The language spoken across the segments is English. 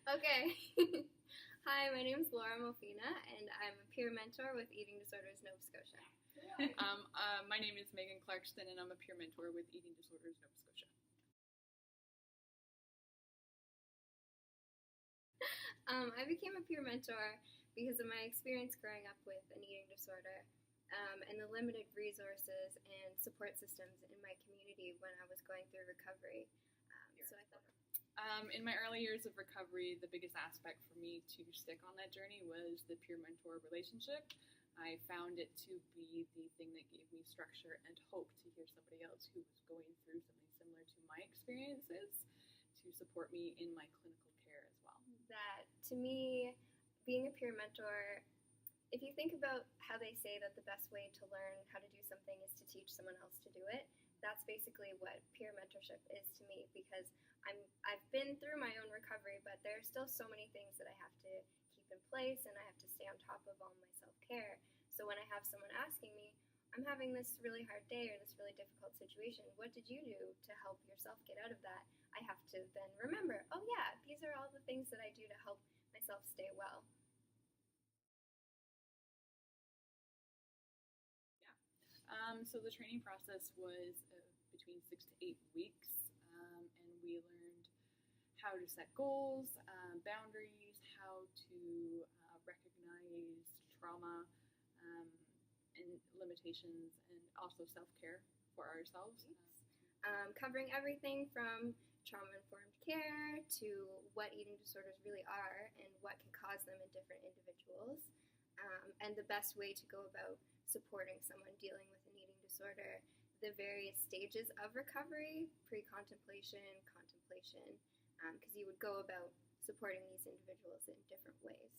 Okay. Hi, my name is Laura Mofina, and I'm a peer mentor with Eating Disorders Nova Scotia. My name is Megan Clarkston, and I'm a peer mentor with Eating Disorders Nova Scotia. I became a peer mentor because of my experience growing up with an eating disorder and the limited resources and support systems in my community when I was going through recovery. So I thought. In my early years of recovery, the biggest aspect for me to stick on that journey was the peer mentor relationship. I found it to be the thing that gave me structure and hope to hear somebody else who was going through something similar to my experiences to support me in my clinical care as well. That, to me, being a peer mentor, if you think about how they say that the best way to learn how to do something is to teach someone else to do it, that's basically what peer mentorship is to me, because I've been through my own recovery, but there are still so many things that I have to keep in place, and I have to stay on top of all my self-care. So when I have someone asking me, I'm having this really hard day or this really difficult situation, what did you do to help yourself get out of that? I have to then remember, oh yeah, these are all the things that I do to help myself stay well. So the training process was between 6 to 8 weeks, and we learned how to set goals, boundaries, how to recognize trauma and limitations, and also self-care for ourselves. Covering everything from trauma-informed care to what eating disorders really are and what can cause them in different individuals, and the best way to go about supporting someone dealing with an eating disorder, the various stages of recovery, pre-contemplation, contemplation, because you would go about supporting these individuals in different ways.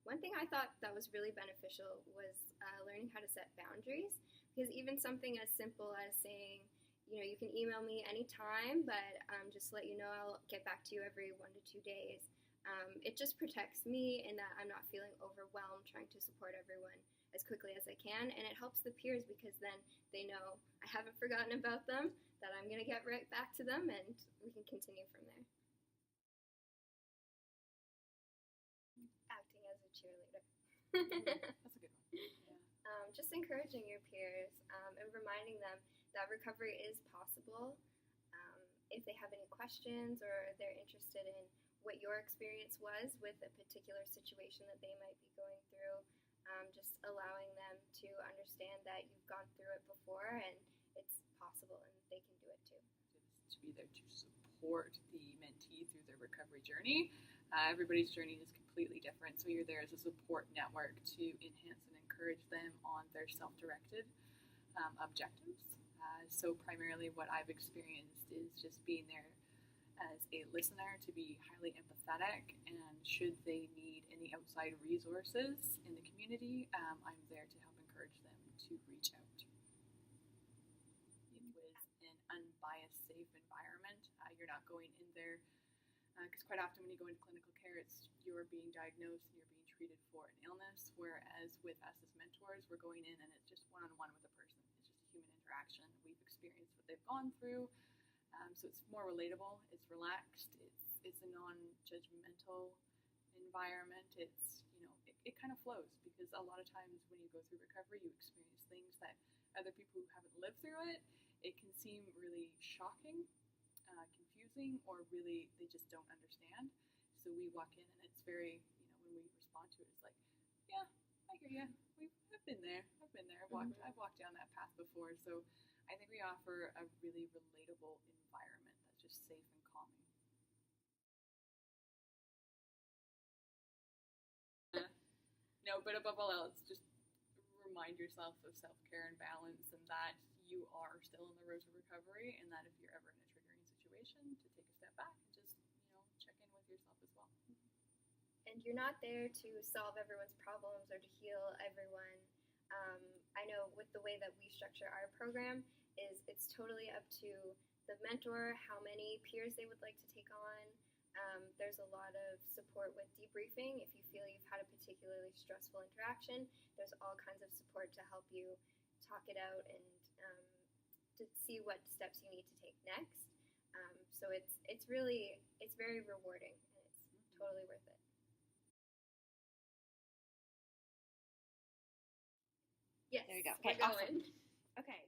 One thing I thought that was really beneficial was learning how to set boundaries, because even something as simple as saying, you can email me anytime, but just to let you know, I'll get back to you every 1 to 2 days. It just protects me in that I'm not feeling overwhelmed trying to support everyone as quickly as I can, and it helps the peers because then they know I haven't forgotten about them, that I'm going to get right back to them, and we can continue from there. Acting as a cheerleader. That's a good one. Yeah. Just encouraging your peers and reminding them that recovery is possible. If they have any questions or they're interested in what your experience was with a particular situation that they might be going through, just allowing them to understand that you've gone through it before and it's possible and they can do it too. To be there to support the mentee through their recovery journey. Everybody's journey is completely different, so you're there as a support network to enhance and encourage them on their self-directed objectives. So primarily what I've experienced is just being there as a listener, to be highly empathetic, and should they need any outside resources in the community, I'm there to help encourage them to reach out. It was an unbiased, safe environment. You're not going in there, because quite often when you go into clinical care, you're being diagnosed and you're being treated for an illness, whereas with us as mentors, we're going in and it's just one-on-one with a person. It's just a human interaction. We've experienced what they've gone through. So it's more relatable, it's relaxed, it's a non-judgmental environment. It's, it kind of flows, because a lot of times when you go through recovery, you experience things that other people who haven't lived through it can seem really shocking, confusing, or really they just don't understand. So we walk in and it's very, when we respond to it, it's like, yeah, I hear you. I've been there. I've walked down that path before. So I think we offer a really relatable environment that's just safe and calming. No, but above all else, just remind yourself of self-care and balance, and that you are still in the road to recovery, and that if you're ever in a triggering situation, to take a step back and just, check in with yourself as well. And you're not there to solve everyone's problems or to heal everyone. I know with the way that we structure our program it's totally up to the mentor how many peers they would like to take on. There's a lot of support with debriefing. If you feel you've had a particularly stressful interaction, there's all kinds of support to help you talk it out and to see what steps you need to take next. So it's very rewarding, and it's totally worth it. Yes, There you go. we're Okay, going. awesome. Okay.